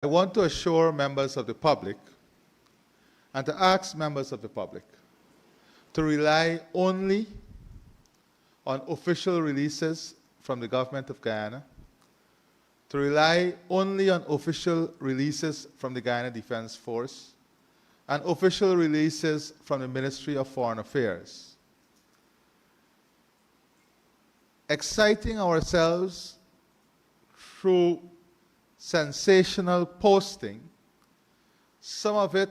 I want to assure members of the public and to ask members of the public to rely only on official releases from the government of Guyana, to rely only on official releases from the Guyana Defense Force, and official releases from the Ministry of Foreign Affairs. Exciting ourselves through sensational posting, some of it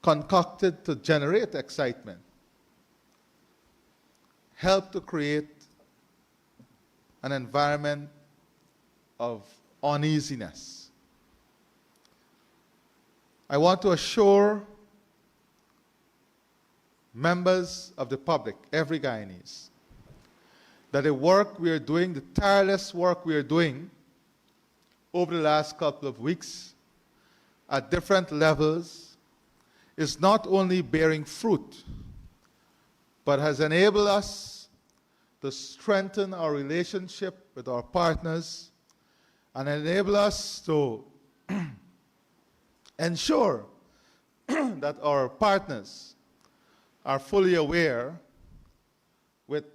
concocted to generate excitement, help to create an environment of uneasiness. I want to assure members of the public, every Guyanese, that the work we are doing, the tireless work we are doing over the last couple of weeks at different levels is not only bearing fruit, but has enabled us to strengthen our relationship with our partners and enable us to ensure that our partners are fully aware with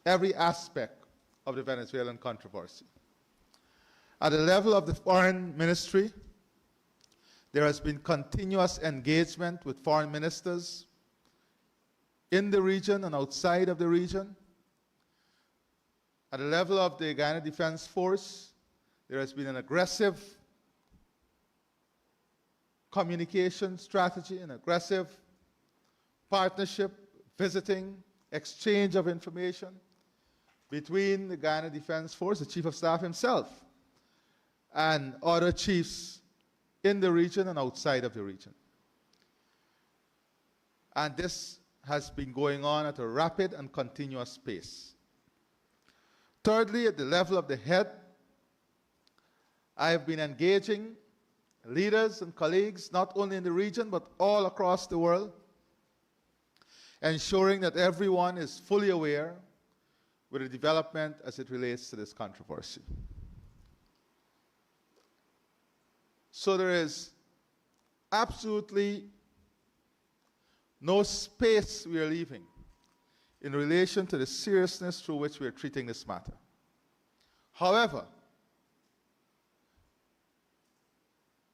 every aspect of the Venezuelan controversy. At the level of the Foreign Ministry, there has been continuous engagement with foreign ministers in the region and outside of the region. At the level of the Guyana Defense Force, there has been an aggressive communication strategy, an aggressive partnership, visiting, exchange of information between the Guyana Defense Force, the Chief of Staff himself, and other chiefs in the region and outside of the region. And this has been going on at a rapid and continuous pace. Thirdly, at the level of the head, I have been engaging leaders and colleagues, not only in the region, but all across the world, ensuring that everyone is fully aware with the development as it relates to this controversy. So there is absolutely no space we are leaving in relation to the seriousness through which we are treating this matter. However,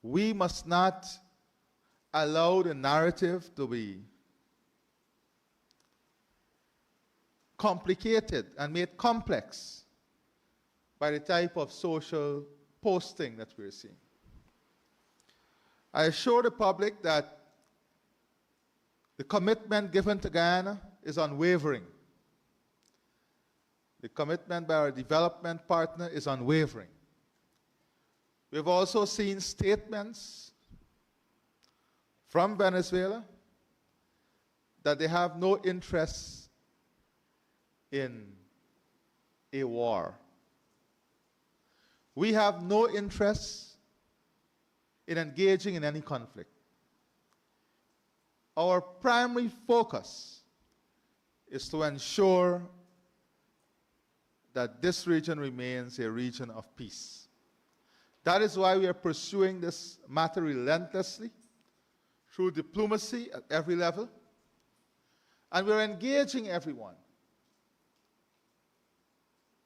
we must not allow the narrative to be complicated and made complex by the type of social posting that we're seeing. I assure the public that the commitment given to Guyana is unwavering. The commitment by our development partner is unwavering. We've also seen statements from Venezuela that they have no interest in a war. We have no interest in engaging in any conflict. Our primary focus is to ensure that this region remains a region of peace. That is why we are pursuing this matter relentlessly through diplomacy at every level, and we're engaging everyone.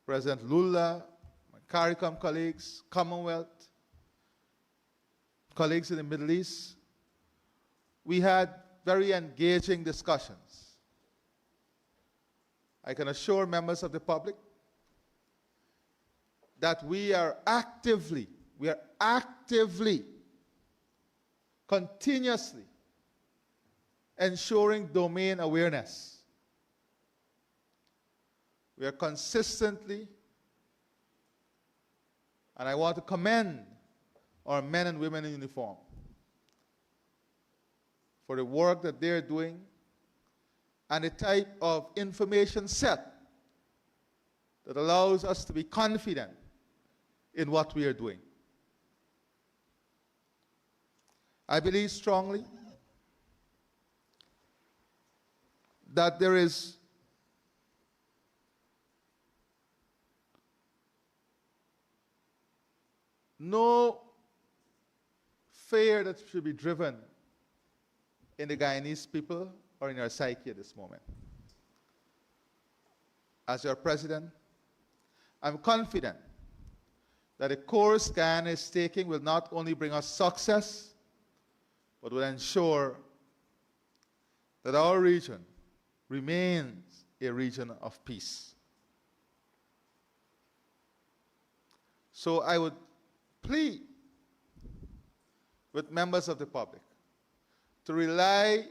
President Lula, my CARICOM colleagues, Commonwealth, colleagues in the Middle East, we had very engaging discussions. I can assure members of the public that we are actively, continuously ensuring domain awareness. We are consistently, and I want to commend our men and women in uniform for the work that they're doing and the type of information set that allows us to be confident in what we are doing. I believe strongly that there is no fear that should be driven in the Guyanese people or in our psyche at this moment. As your president, I'm confident that the course Guyana is taking will not only bring us success, but will ensure that our region remains a region of peace. So I would plead with members of the public to rely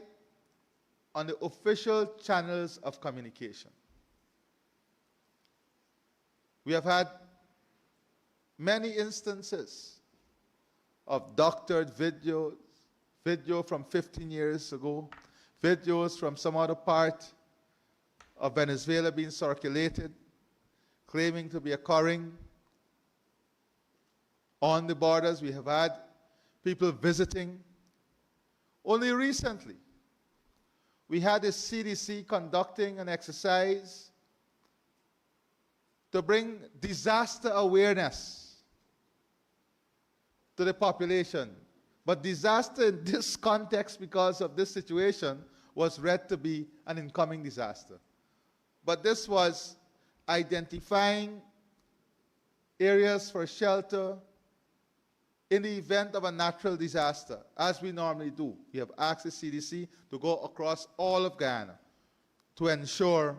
on the official channels of communication. We have had many instances of doctored videos, video from 15 years ago, videos from some other part of Venezuela being circulated, claiming to be occurring on the borders. We have had people visiting. Only recently, we had the CDC conducting an exercise to bring disaster awareness to the population. But disaster in this context, because of this situation, was read to be an incoming disaster. But this was identifying areas for shelter in the event of a natural disaster, as we normally do. We have asked the CDC to go across all of Guyana to ensure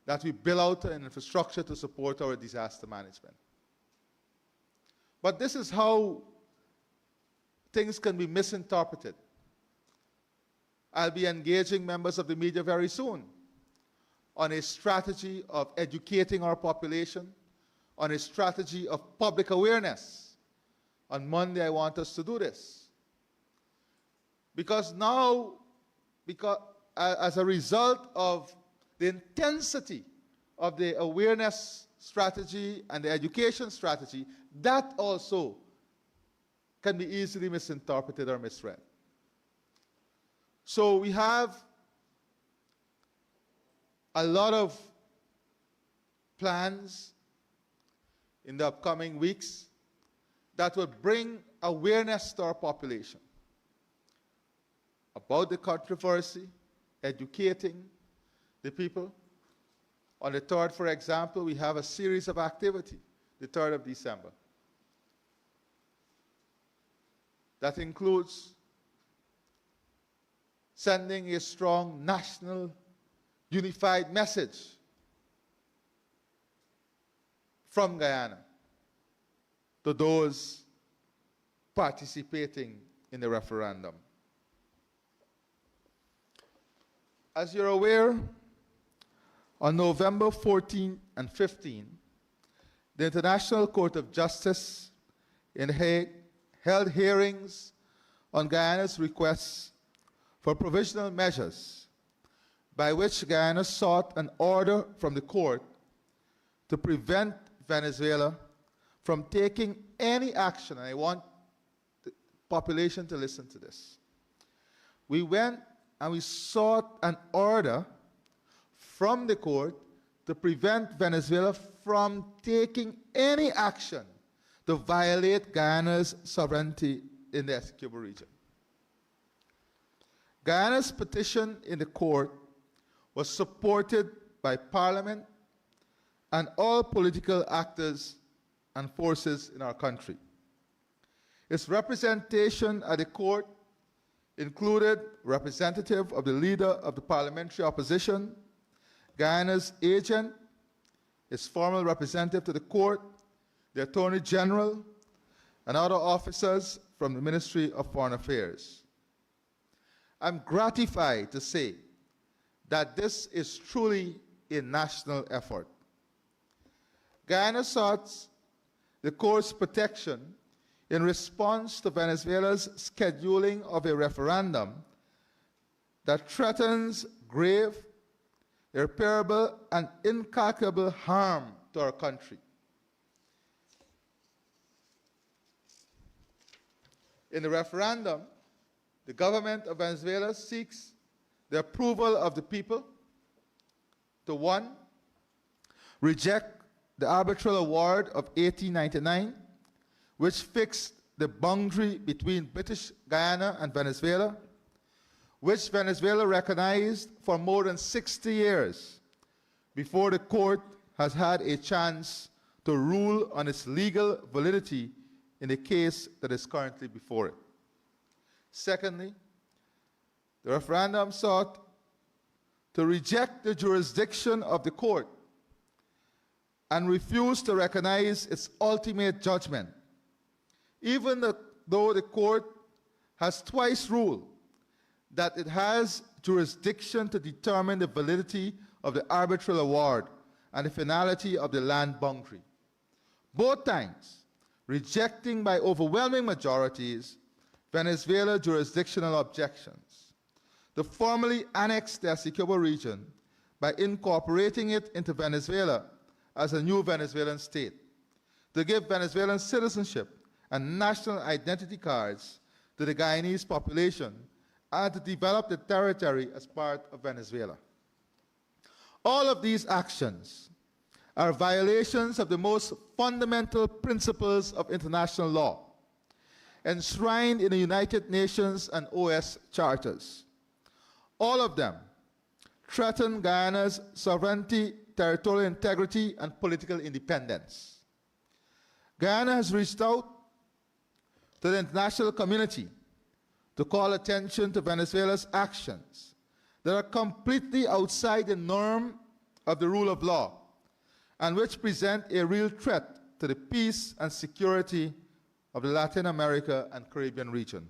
that we build out an infrastructure to support our disaster management. But this is how things can be misinterpreted. I'll be engaging members of the media very soon on a strategy of educating our population, on a strategy of public awareness. On Monday, I want us to do this. Because now, as a result of the intensity of the awareness strategy and the education strategy, that also can be easily misinterpreted or misread. So we have a lot of plans in the upcoming weeks that will bring awareness to our population about the controversy, educating the people. On the 3rd, for example, we have a series of activity, the 3rd of December. That includes sending a strong national unified message from Guyana to those participating in the referendum. As you're aware, on November 14 and 15, the International Court of Justice in The Hague held hearings on Guyana's requests for provisional measures by which Guyana sought an order from the court to prevent Venezuela from taking any action, and I want the population to listen to this. We went and we sought an order from the court to prevent Venezuela from taking any action to violate Guyana's sovereignty in the Essequibo region. Guyana's petition in the court was supported by Parliament and all political actors and forces in our country. Its representation at the court included representative of the leader of the parliamentary opposition, Guyana's agent, its formal representative to the court, the Attorney General, and other officers from the Ministry of Foreign Affairs. I'm gratified to say that this is truly a national effort. Guyana sought the court's protection in response to Venezuela's scheduling of a referendum that threatens grave, irreparable, and incalculable harm to our country. In the referendum, the government of Venezuela seeks the approval of the people to 1, reject the arbitral award of 1899, which fixed the boundary between British Guyana and Venezuela, which Venezuela recognized for more than 60 years before the court has had a chance to rule on its legal validity in the case that is currently before it. Secondly, the referendum sought to reject the jurisdiction of the court and refuse to recognize its ultimate judgment, even though the court has twice ruled that it has jurisdiction to determine the validity of the arbitral award and the finality of the land boundary. Both times, rejecting by overwhelming majorities Venezuela jurisdictional objections to formally annex the Essequibo region by incorporating it into Venezuela as a new Venezuelan state, to give Venezuelan citizenship and national identity cards to the Guyanese population, and to develop the territory as part of Venezuela. All of these actions are violations of the most fundamental principles of international law, enshrined in the United Nations and OS charters. All of them threaten Guyana's sovereignty, territorial integrity, and political independence. Guyana has reached out to the international community to call attention to Venezuela's actions that are completely outside the norm of the rule of law and which present a real threat to the peace and security of the Latin America and Caribbean region.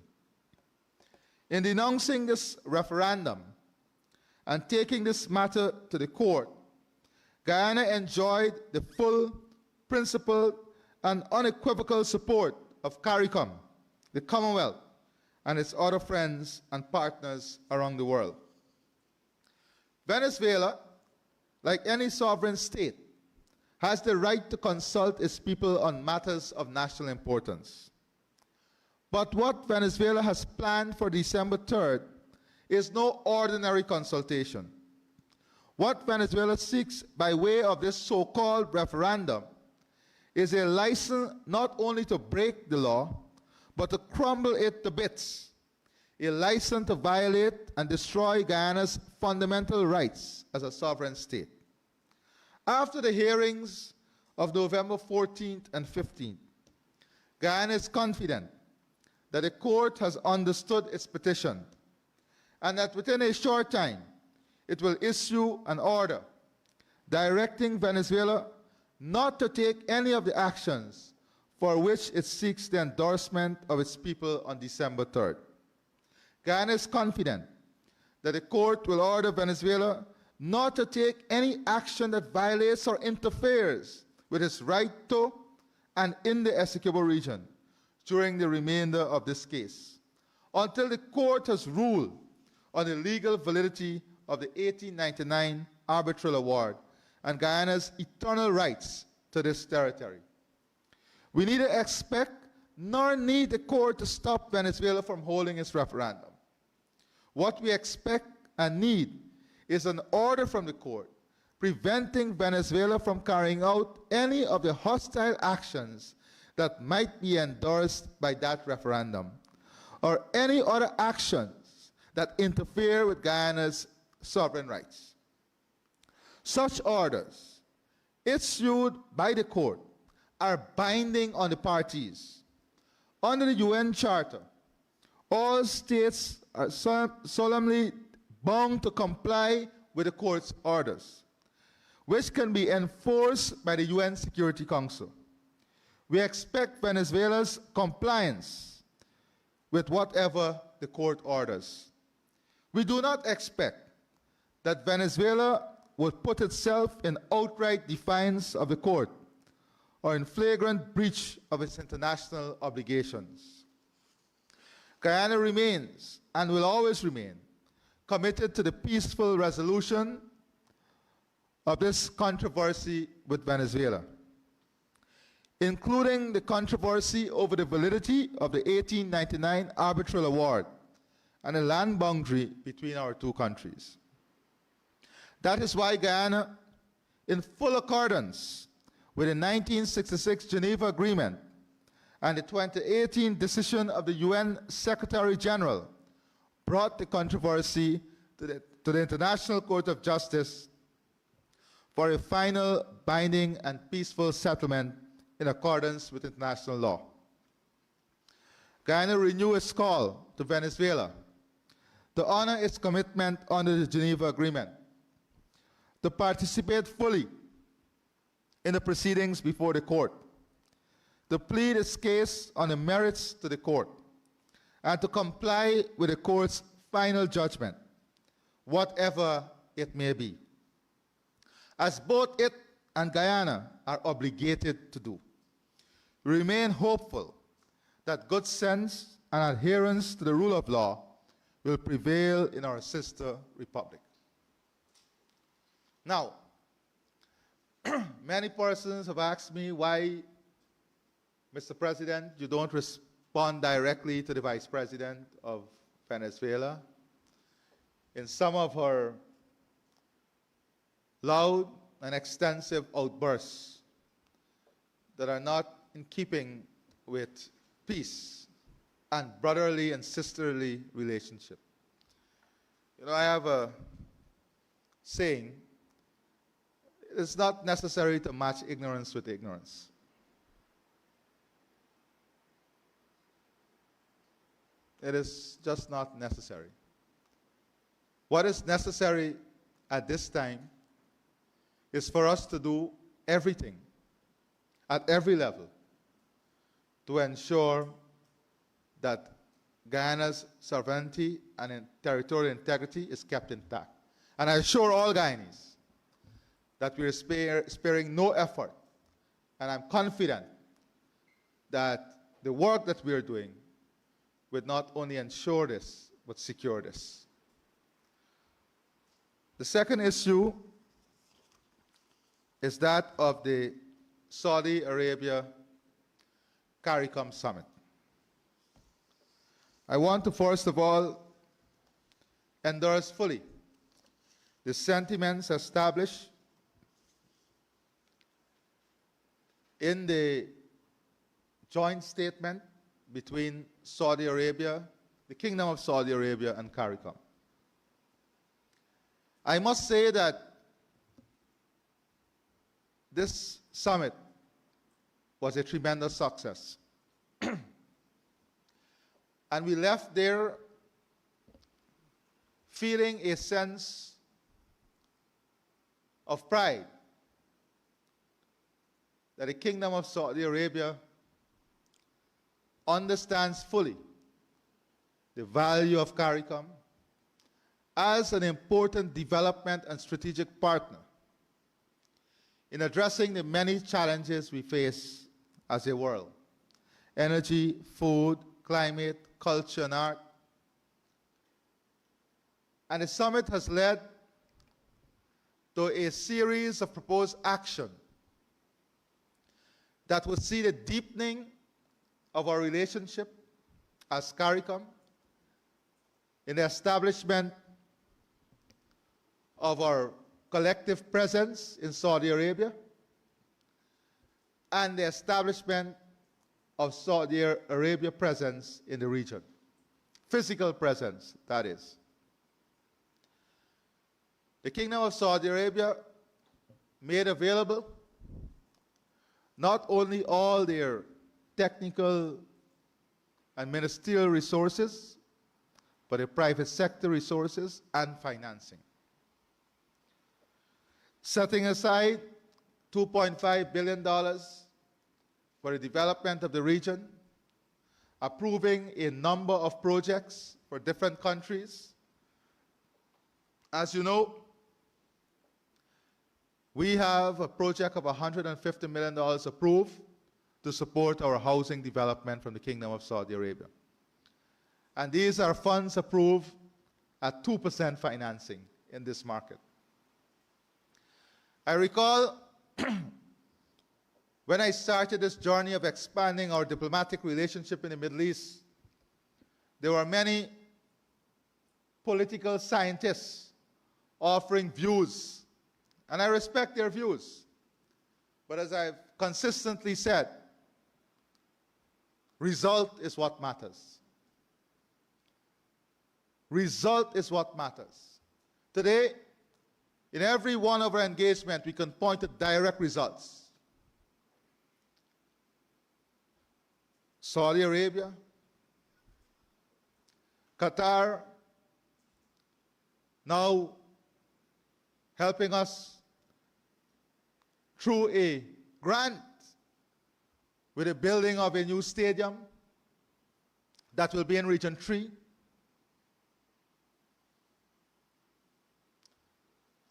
In denouncing this referendum and taking this matter to the court, Guyana enjoyed the full, principled, and unequivocal support of CARICOM, the Commonwealth, and its other friends and partners around the world. Venezuela, like any sovereign state, has the right to consult its people on matters of national importance. But what Venezuela has planned for December 3rd is no ordinary consultation. What Venezuela seeks by way of this so-called referendum is a license not only to break the law, but to crumble it to bits, a license to violate and destroy Guyana's fundamental rights as a sovereign state. After the hearings of November 14th and 15th, Guyana is confident that the court has understood its petition and that within a short time it will issue an order directing Venezuela not to take any of the actions for which it seeks the endorsement of its people on December 3rd. Guyana is confident that the court will order Venezuela not to take any action that violates or interferes with its right to and in the Essequibo region during the remainder of this case, until the court has ruled on the legal validity of the 1899 arbitral award and Guyana's eternal rights to this territory. We neither expect nor need the court to stop Venezuela from holding its referendum. What we expect and need is an order from the court preventing Venezuela from carrying out any of the hostile actions that might be endorsed by that referendum, or any other actions that interfere with Guyana's sovereign rights. Such orders, issued by the court, are binding on the parties. Under the UN Charter, all states are solemnly bound to comply with the court's orders, which can be enforced by the UN Security Council. We expect Venezuela's compliance with whatever the court orders. We do not expect that Venezuela would put itself in outright defiance of the court or in flagrant breach of its international obligations. Guyana remains and will always remain committed to the peaceful resolution of this controversy with Venezuela, including the controversy over the validity of the 1899 arbitral award and the land boundary between our two countries. That is why Guyana, in full accordance with the 1966 Geneva Agreement And the 2018 decision of the UN Secretary General brought the controversy to the International Court of Justice for a final, binding, and peaceful settlement in accordance with international law. Guyana renews its call to Venezuela to honor its commitment under the Geneva Agreement, to participate fully in the proceedings before the court, to plead its case on the merits to the court, and to comply with the court's final judgment, whatever it may be, as both it and Guyana are obligated to do. We remain hopeful that good sense and adherence to the rule of law will prevail in our sister republic. Now, many persons have asked me why, Mr. President, you don't respond directly to the Vice President of Venezuela in some of her loud and extensive outbursts that are not in keeping with peace and brotherly and sisterly relationship. You know, I have a saying, it's not necessary to match ignorance with ignorance. It is just not necessary. What is necessary at this time is for us to do everything at every level to ensure that Guyana's sovereignty and territorial integrity is kept intact. And I assure all Guyanese that we are sparing no effort, and I'm confident that the work that we are doing will not only ensure this, but secure this. The second issue is that of the Saudi Arabia CARICOM summit. I want to first of all endorse fully the sentiments established in the joint statement between Saudi Arabia, the Kingdom of Saudi Arabia, and CARICOM. I must say that this summit was a tremendous success. And we left there feeling a sense of pride that the Kingdom of Saudi Arabia understands fully the value of CARICOM as an important development and strategic partner in addressing the many challenges we face as a world: energy, food, climate, culture, and art. And the summit has led to a series of proposed action that will see the deepening of our relationship as CARICOM, in the establishment of our collective presence in Saudi Arabia, and the establishment of Saudi Arabia presence in the region. Physical presence, that is. The Kingdom of Saudi Arabia made available not only all their technical and ministerial resources, but the private sector resources and financing. Setting aside $2.5 billion for the development of the region, approving a number of projects for different countries. As you know, we have a project of $150 million approved to support our housing development from the Kingdom of Saudi Arabia. And these are funds approved at 2% financing in this market. I recall when I started this journey of expanding our diplomatic relationship in the Middle East, there were many political scientists offering views, and I respect their views. But as I've consistently said, Result is what matters. Result is what matters. Today, in every one of our engagements, we can point to direct results. Saudi Arabia, Qatar, now helping us through a grant with the building of a new stadium that will be in Region 3.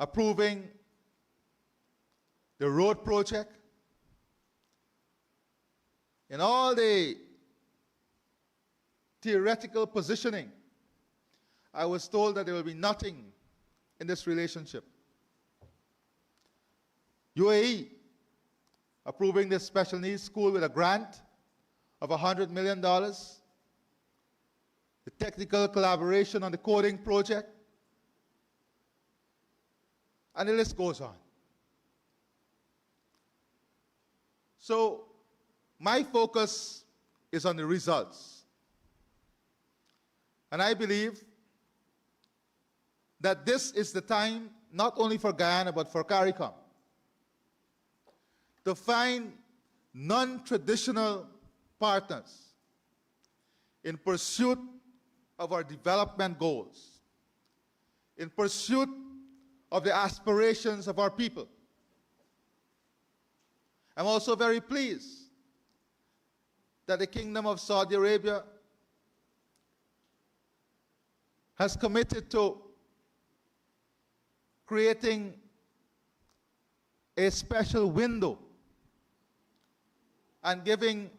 Approving the road project. In all the theoretical positioning, I was told that there will be nothing in this relationship. UAE approving this special needs school with a grant of $100 million. The technical collaboration on the coding project. And the list goes on. So my focus is on the results. And I believe that this is the time, not only for Guyana, but for CARICOM, to find non-traditional partners in pursuit of our development goals, in pursuit of the aspirations of our people. I'm also very pleased that the Kingdom of Saudi Arabia has committed to creating a special window and giving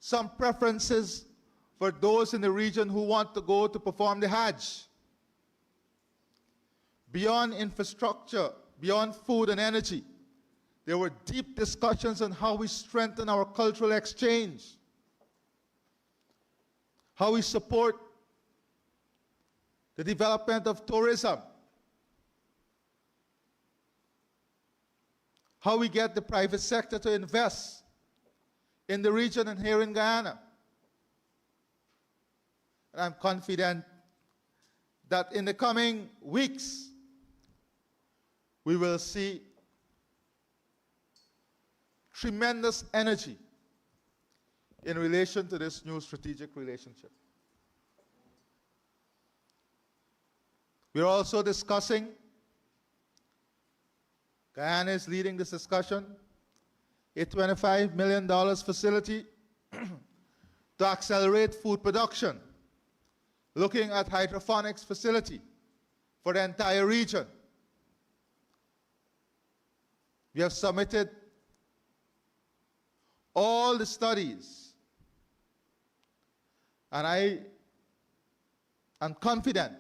some preferences for those in the region who want to go to perform the Hajj. Beyond infrastructure, beyond food and energy, there were deep discussions on how we strengthen our cultural exchange, how we support the development of tourism, how we get the private sector to invest in the region and here in Guyana. And I'm confident that in the coming weeks, we will see tremendous energy in relation to this new strategic relationship. We're also discussing, Guyana is leading this discussion, a $25 million facility to accelerate food production, looking at hydroponics facility for the entire region. We have submitted all the studies, and I am confident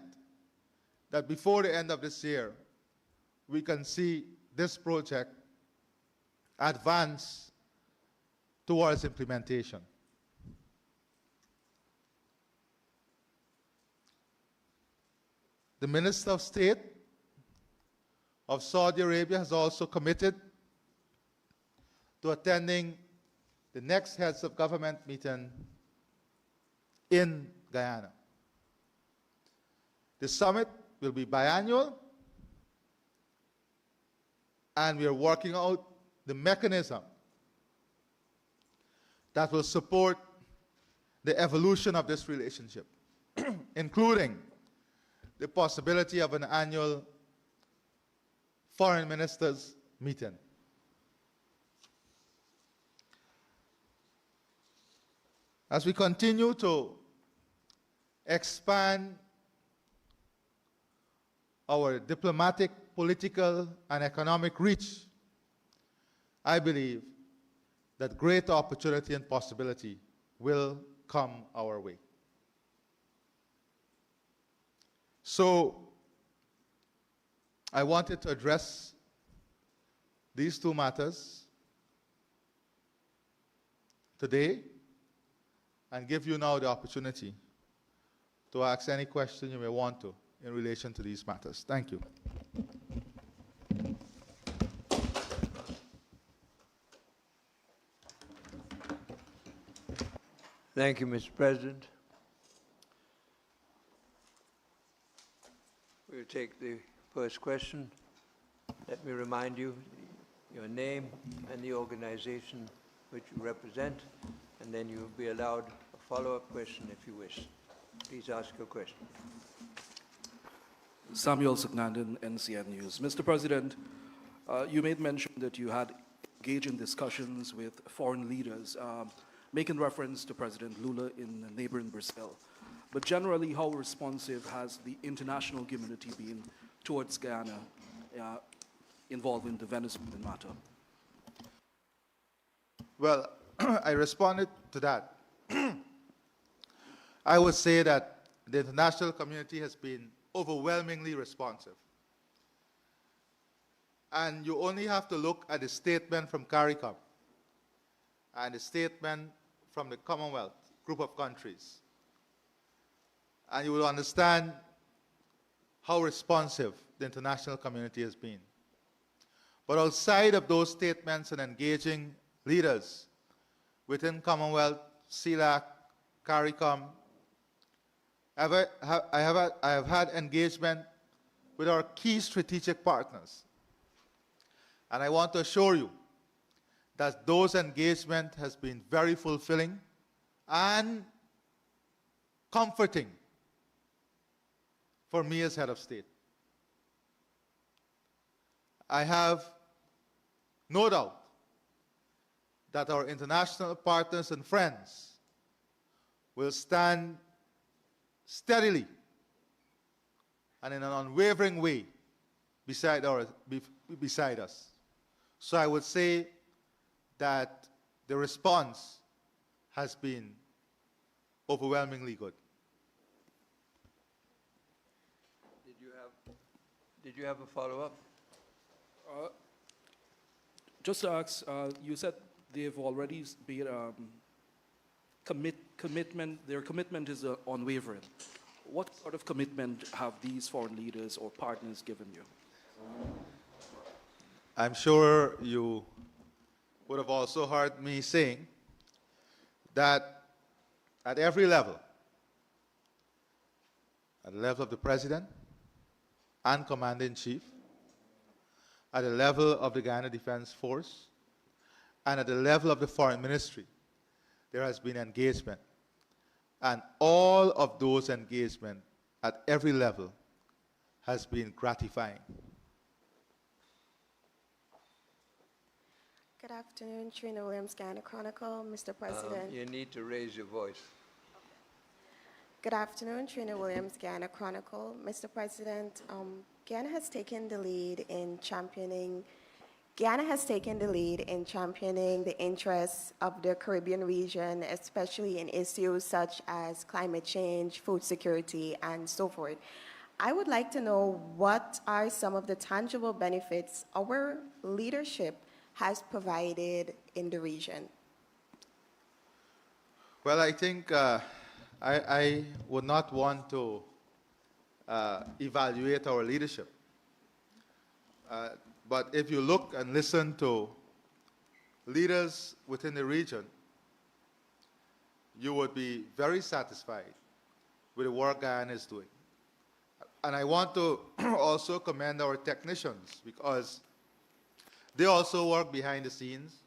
that before the end of this year, we can see this project advance towards implementation. The Minister of State of Saudi Arabia has also committed to attending the next Heads of Government meeting in Guyana. The summit will be biannual, and we are working out the mechanism that will support the evolution of this relationship, including the possibility of an annual foreign ministers meeting. As we continue to expand our diplomatic, political, and economic reach, I believe that great opportunity and possibility will come our way. So, I wanted to address these two matters today and give you now the opportunity to ask any question you may want to in relation to these matters. Thank you. Thank you, Mr. President. We'll take the first question. Let me remind you your name and the organization which you represent, and then you'll be allowed a follow-up question if you wish. Please ask your question. Samuel Sugnandan, NCN News. Mr. President, you made mention that you had engaged in discussions with foreign leaders, making reference to President Lula in neighboring Brazil. But generally, how responsive has the international community been towards Guyana involving the Venezuelan matter? Well, I responded to that. I would say that the international community has been overwhelmingly responsive. And you only have to look at the statement from CARICOM and the statement from the Commonwealth group of countries, and you will understand how responsive the international community has been. But outside of those statements and engaging leaders within Commonwealth, CELAC, CARICOM, I have had engagement with our key strategic partners. And I want to assure you that those engagements has been very fulfilling and comforting for me as head of state. I have no doubt that our international partners and friends will stand steadily and in an unwavering way beside us. So I would say that the response has been overwhelmingly good. Did you have a follow-up? Just to ask, you said they've already made commitment, their commitment is unwavering. What sort of commitment have these foreign leaders or partners given you? I'm sure you would have also heard me saying that at every level, at the level of the President and Commander-in-Chief, at the level of the Guyana Defense Force, and at the level of the Foreign Ministry, there has been engagement. And all of those engagements at every level has been gratifying. Good afternoon, Trina Williams, Guyana Chronicle. Mr. President. You need to raise your voice. Good afternoon, Trina Williams, Guyana Chronicle. Mr. President, Guyana has taken the lead in championing the interests of the Caribbean region, especially in issues such as climate change, food security, and so forth. I would like to know what are some of the tangible benefits our leadership has provided in the region. Well, I think I would not want to evaluate our leadership. But if you look and listen to leaders within the region, you would be very satisfied with the work Guyana is doing. And I want to also commend our technicians because they also work behind the scenes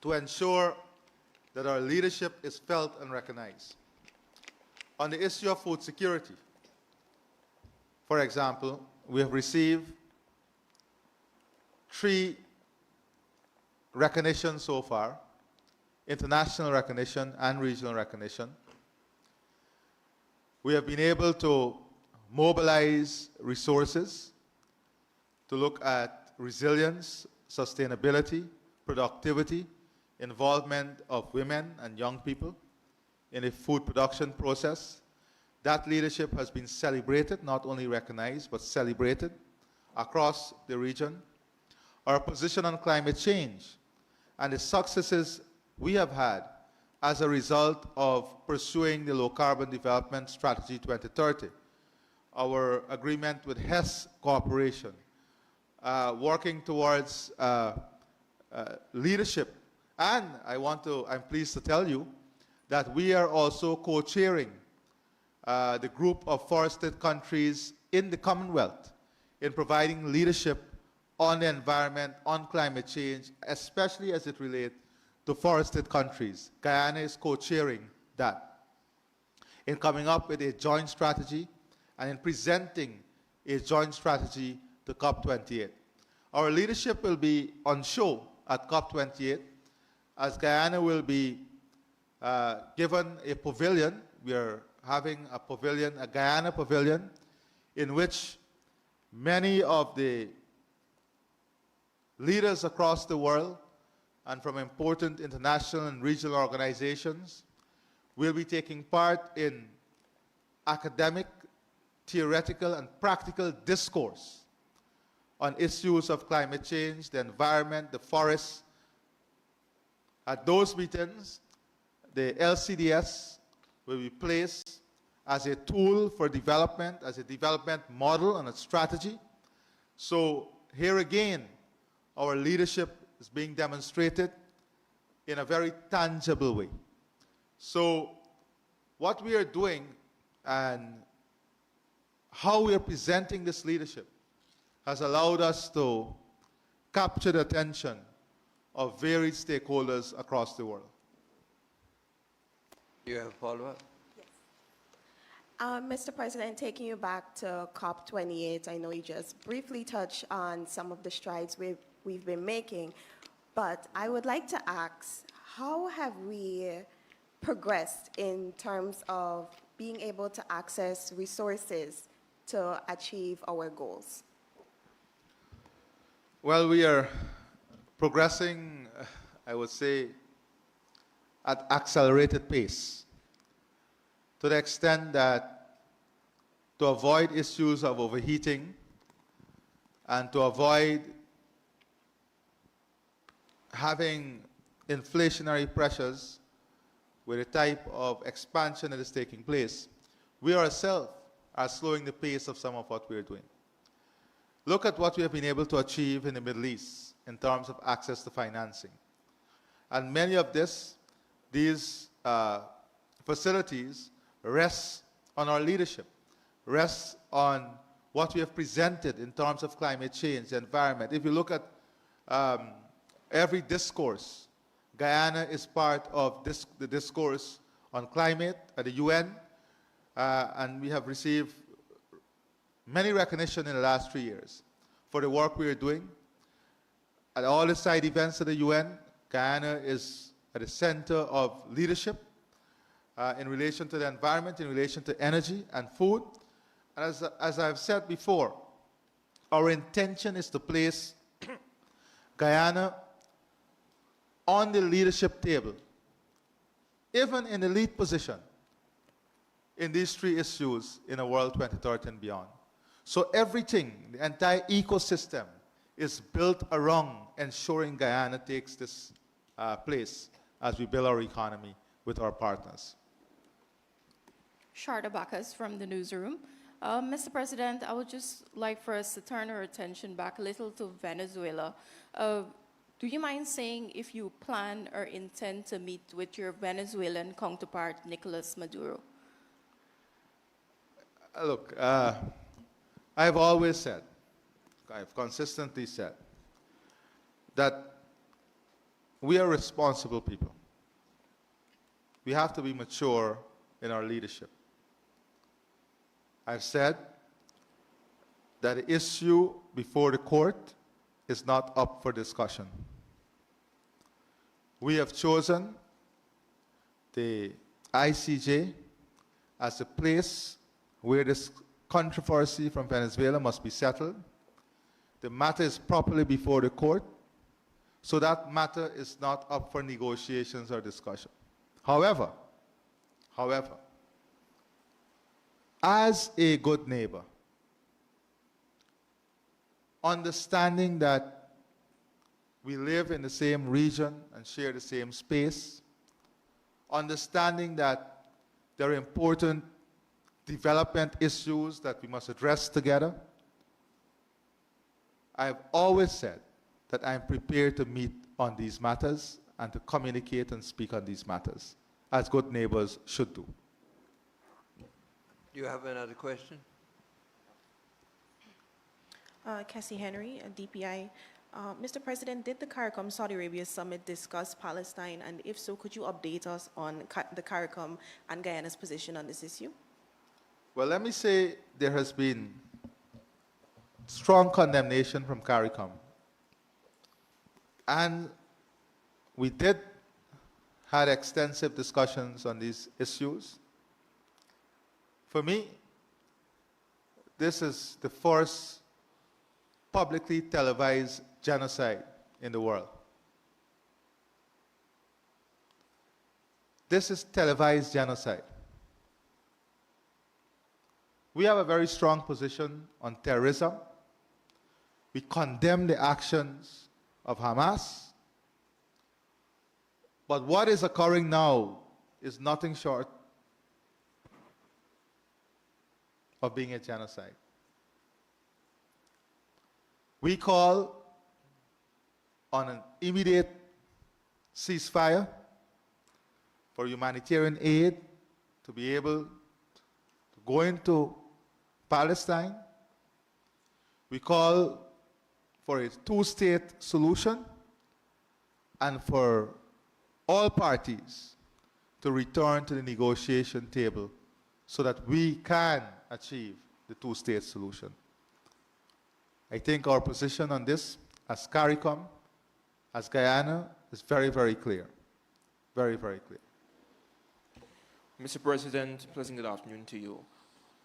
to ensure that our leadership is felt and recognized. On the issue of food security, for example, we have received 3 recognitions so far, international recognition and regional recognition. We have been able to mobilize resources to look at resilience, sustainability, productivity, involvement of women and young people in the food production process. That leadership has been celebrated, not only recognized, but celebrated across the region. Our position on climate change and the successes we have had as a result of pursuing the Low Carbon Development Strategy 2030, our agreement with Hess Corporation, working towards leadership And I'm pleased to tell you that we are also co-chairing the group of forested countries in the Commonwealth in providing leadership on the environment, on climate change, especially as it relates to forested countries. Guyana is co-chairing that in coming up with a joint strategy and in presenting a joint strategy to COP28. Our leadership will be on show at COP28 as Guyana will be given a pavilion. We are having a pavilion, a Guyana pavilion, in which many of the leaders across the world and from important international and regional organizations will be taking part in academic, theoretical, and practical discourse on issues of climate change, the environment, the forests. At those meetings, the LCDS will be placed as a tool for development, as a development model and a strategy. So here again, our leadership is being demonstrated in a very tangible way. So what we are doing and how we are presenting this leadership has allowed us to capture the attention of varied stakeholders across the world. Do you have a follow-up? Mr. President, taking you back to COP28, I know you just briefly touched on some of the strides we've been making, but I would like to ask, how have we progressed in terms of being able to access resources to achieve our goals? Well, we are progressing, I would say, at accelerated pace, to the extent that to avoid issues of overheating and to avoid having inflationary pressures with the type of expansion that is taking place, we ourselves are slowing the pace of some of what we are doing. Look at what we have been able to achieve in the Middle East in terms of access to financing. And many of these facilities rest on our leadership, rest on what we have presented in terms of climate change, the environment. If you look at every discourse, Guyana is part of the discourse on climate at the UN, and we have received many recognition in the last 3 years for the work we are doing. At all the side events of the UN, Guyana is at the center of leadership in relation to the environment, in relation to energy and food. And as I've said before, our intention is to place Guyana on the leadership table, even in the lead position in these 3 issues in a world 2030 and beyond. So everything, the entire ecosystem is built around ensuring Guyana takes this place as we build our economy with our partners. Sharda Bacchus from the newsroom. Mr. President, I would just like for us to turn our attention back a little to Venezuela. Do you mind saying if you plan or intend to meet with your Venezuelan counterpart, Nicolas Maduro? Look, I've always said, I've consistently said, that we are responsible people. We have to be mature in our leadership. I've said that the issue before the court is not up for discussion. We have chosen the ICJ as a place where this controversy from Venezuela must be settled. The matter is properly before the court, so that matter is not up for negotiations or discussion. However, as a good neighbor, understanding that we live in the same region and share the same space, understanding that there are important development issues that we must address together, I've always said that I'm prepared to meet on these matters, and to communicate and speak on these matters, as good neighbors should do. Do you have another question? Cassie Henry, DPI. Mr. President, did the CARICOM Saudi Arabia summit discuss Palestine? And if so, could you update us on the CARICOM and Guyana's position on this issue? Well, let me say there has been strong condemnation from CARICOM. And we did had extensive discussions on these issues. For me, this is the first publicly televised genocide in the world. This is televised genocide. We have a very strong position on terrorism. We condemn the actions of Hamas. But what is occurring now is nothing short of being a genocide. We call on an immediate ceasefire for humanitarian aid to be able to go into Palestine. We call for a two-state solution and for all parties to return to the negotiation table so that we can achieve the two-state solution. I think our position on this, as CARICOM, as Guyana, is very, very clear. Very, very clear. Mr. President, pleasant good afternoon to you.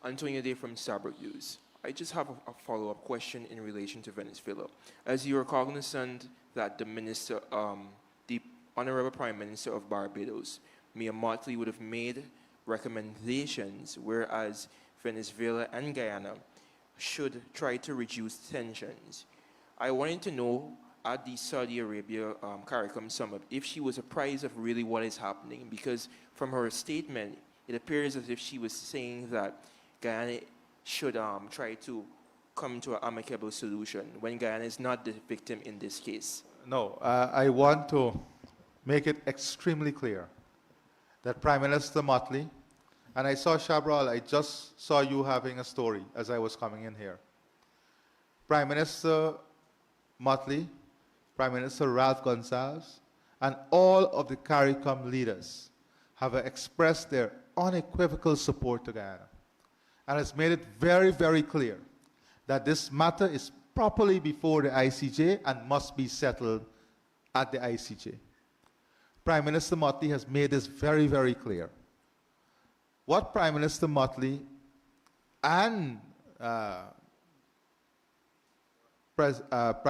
Antonio Day from Starbuck News. I just have a follow-up question in relation to Venezuela. As you are cognizant that the minister, the Honorable Prime Minister of Barbados, Mia Mottley, would have made recommendations, whereas Venezuela and Guyana should try to reduce tensions. I wanted to know at the Saudi Arabia CARICOM summit if she was apprised of really what is happening, because from her statement, it appears as if she was saying that Guyana should try to come to an amicable solution when Guyana is not the victim in this case. No, I want to make it extremely clear that Prime Minister Mottley, and I saw Shabral, I just saw you having a story as I was coming in here. Prime Minister Mottley, Prime Minister Ralph Gonsalves, and all of the CARICOM leaders have expressed their unequivocal support to Guyana and has made it very, very clear that this matter is properly before the ICJ and must be settled at the ICJ. Prime Minister Mottley has made this very, very clear. What Prime Minister Mottley and Prime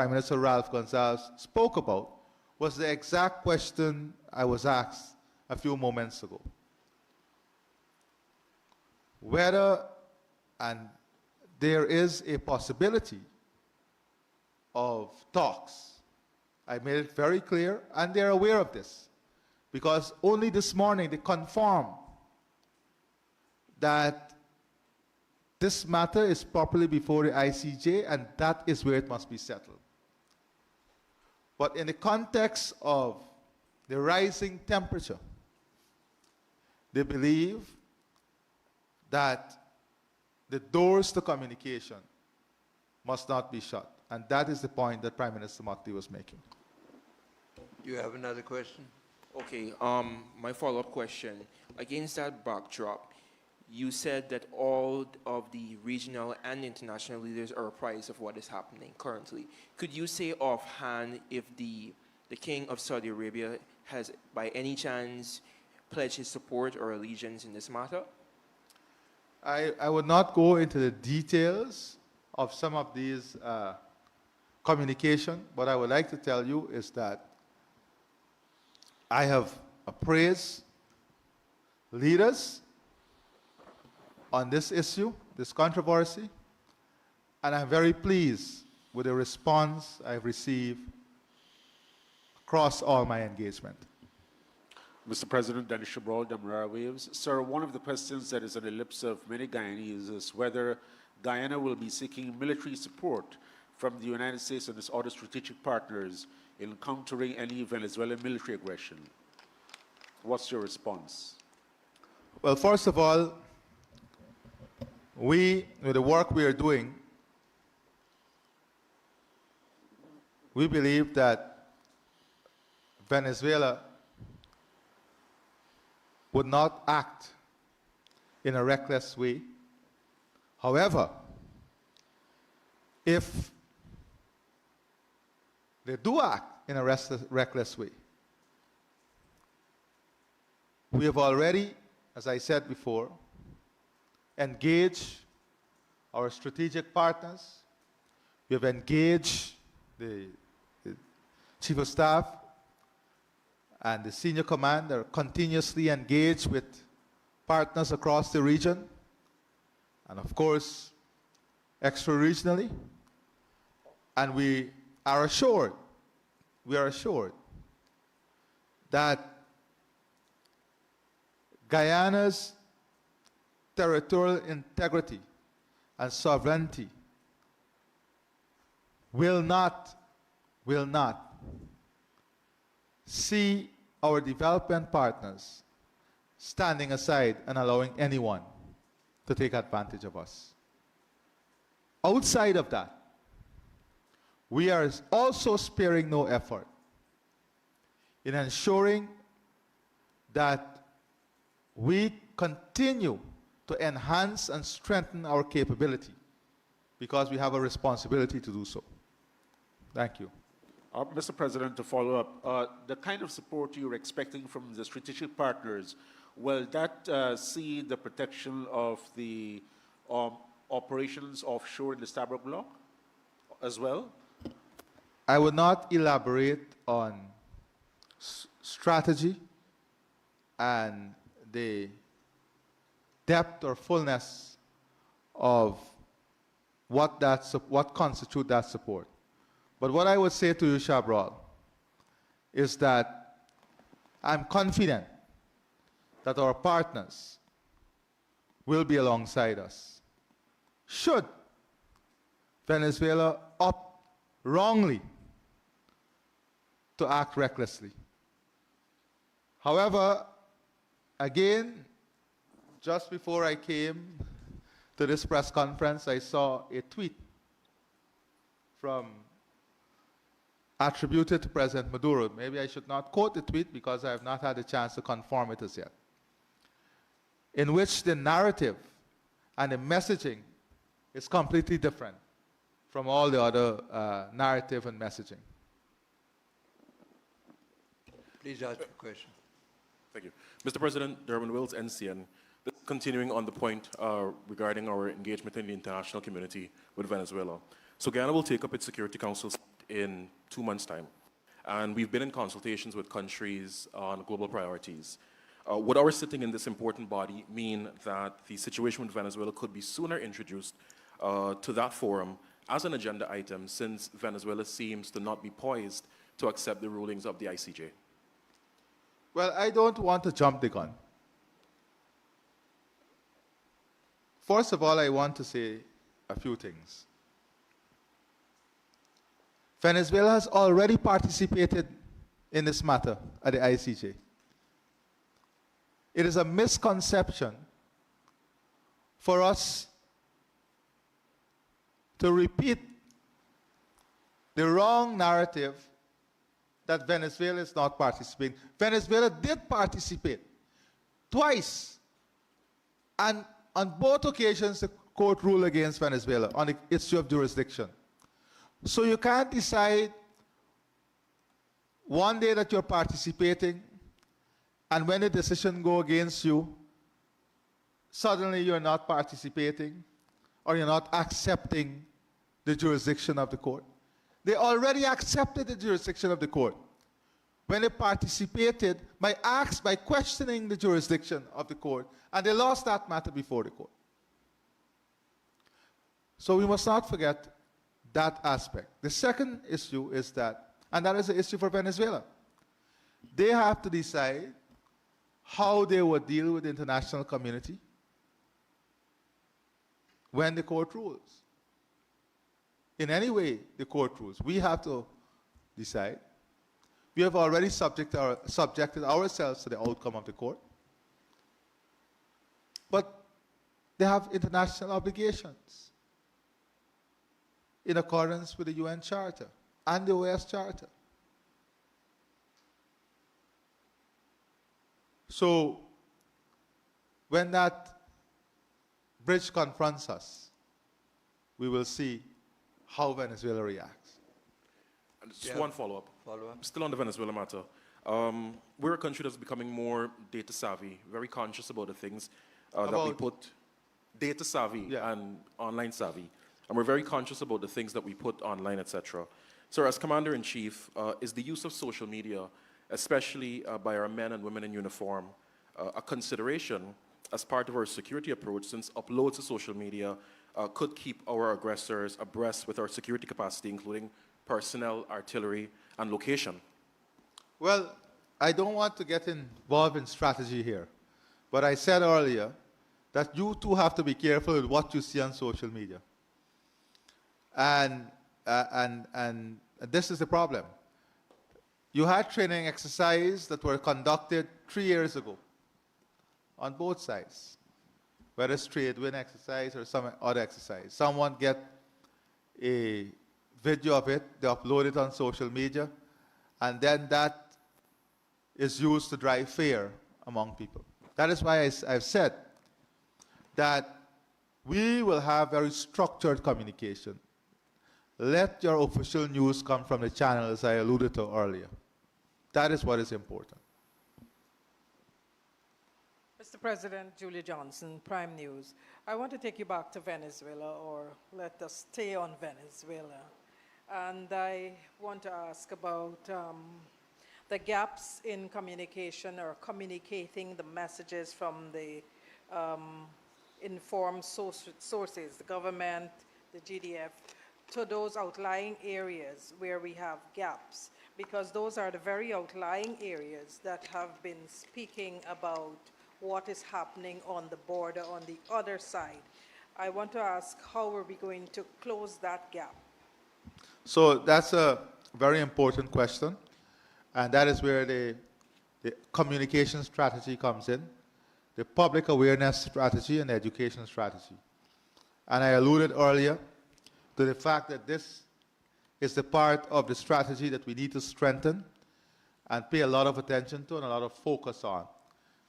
Minister Ralph Gonsalves spoke about was the exact question I was asked a few moments ago. Whether and there is a possibility of talks. I made it very clear, and they're aware of this, because only this morning they confirmed that this matter is properly before the ICJ, and that is where it must be settled. But in the context of the rising temperature, they believe that the doors to communication must not be shut. And that is the point that Prime Minister Mottley was making. Do you have another question? Okay, my follow-up question. Against that backdrop, you said that all of the regional and international leaders are apprised of what is happening currently. Could you say offhand if the King of Saudi Arabia has, by any chance, pledged his support or allegiance in this matter? I would not go into the details of some of these communication. What I would like to tell you is that I have appraised leaders on this issue, this controversy, and I'm very pleased with the response I've received across all my engagement. Mr. President, Dennis Shabral, Demerara Waves. Sir, one of the questions that is on the lips of many Guyanese is whether Guyana will be seeking military support from the United States and its other strategic partners in countering any Venezuelan military aggression. What's your response? Well, first of all, with the work we are doing, we believe that Venezuela would not act in a reckless way. However, if they do act in a reckless way, we have already, as I said before, engaged our strategic partners. We have engaged the Chief of Staff and the Senior Command are continuously engaged with partners across the region and, of course, extra-regionally. And we are assured that Guyana's territorial integrity and sovereignty will not see our development partners standing aside and allowing anyone to take advantage of us. Outside of that, we are also sparing no effort in ensuring that we continue to enhance and strengthen our capability because we have a responsibility to do so. Thank you. Mr. President, to follow up, the kind of support you're expecting from the strategic partners, will that see the protection of the operations offshore in the Stabroek Block as well? I would not elaborate on strategy and the depth or fullness of what constitutes that support. But what I would say to you, Shabral, is that I'm confident that our partners will be alongside us. Should Venezuela opt wrongly to act recklessly. However, again, just before I came to this press conference, I saw a tweet attributed to President Maduro. Maybe I should not quote the tweet because I have not had a chance to confirm it as yet, in which the narrative and the messaging is completely different from all the other narrative and messaging. Please ask your question. Thank you. Mr. President, Derwin Wills, NCN. Continuing on the point regarding our engagement in the international community with Venezuela. So Guyana will take up its Security Council in 2 months' time. And we've been in consultations with countries on global priorities. Would our sitting in this important body mean that the situation with Venezuela could be sooner introduced to that forum as an agenda item, since Venezuela seems to not be poised to accept the rulings of the ICJ? Well, I don't want to jump the gun. First of all, I want to say a few things. Venezuela has already participated in this matter at the ICJ. It is a misconception for us to repeat the wrong narrative that Venezuela is not participating. Venezuela did participate twice, and on both occasions the court ruled against Venezuela on the issue of jurisdiction. So you can't decide one day that you're participating, and when the decision goes against you, suddenly you're not participating or you're not accepting the jurisdiction of the court. They already accepted the jurisdiction of the court when they participated by questioning the jurisdiction of the court, and they lost that matter before the court. So we must not forget that aspect. The second issue is that, and that is the issue for Venezuela, they have to decide how they will deal with the international community when the court rules. In any way the court rules, we have to decide We have already subjected ourselves to the outcome of the court. But they have international obligations in accordance with the UN Charter and the OAS Charter. So when that bridge confronts us, we will see how Venezuela reacts. And just one follow-up. Follow-up? Still on the Venezuela matter. We're a country that's becoming more data savvy, very conscious about the things that we About- put, data savvy Yeah. and online savvy. And we're very conscious about the things that we put online, etc. So as Commander-in-Chief, is the use of social media, especially by our men and women in uniform, a consideration as part of our security approach, since uploads to social media could keep our aggressors abreast with our security capacity, including personnel, artillery, and location? Well, I don't want to get involved in strategy here, but I said earlier that you too have to be careful with what you see on social media. And this is the problem. You had training exercises that were conducted 3 years ago on both sides, whether it's trade wind exercise or some other exercise. Someone get a video of it, they upload it on social media, and then that is used to drive fear among people. That is why I've said that we will have very structured communication. Let your official news come from the channels I alluded to earlier. That is what is important. Mr. President, Julia Johnson, Prime News. I want to take you back to Venezuela, or let us stay on Venezuela. And I want to ask about the gaps in communication or communicating the messages from the informed sources, the government, the GDF, to those outlying areas where we have gaps, because those are the very outlying areas that have been speaking about what is happening on the border on the other side. I want to ask, how are we going to close that gap? So that's a very important question, and that is where the communication strategy comes in, the public awareness strategy and the education strategy. And I alluded earlier to the fact that this is the part of the strategy that we need to strengthen and pay a lot of attention to and a lot of focus on.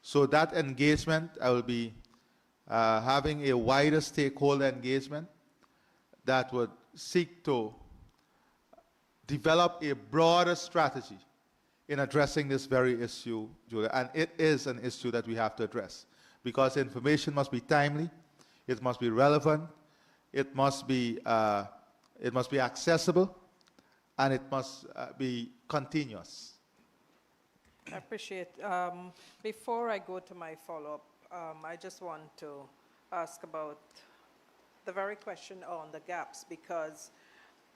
So that engagement, I will be having a wider stakeholder engagement that would seek to develop a broader strategy in addressing this very issue, Julia. And it is an issue that we have to address, because information must be timely, it must be relevant, it must be accessible, and it must be continuous. I appreciate. Before I go to my follow-up, I just want to ask about the very question on the gaps, because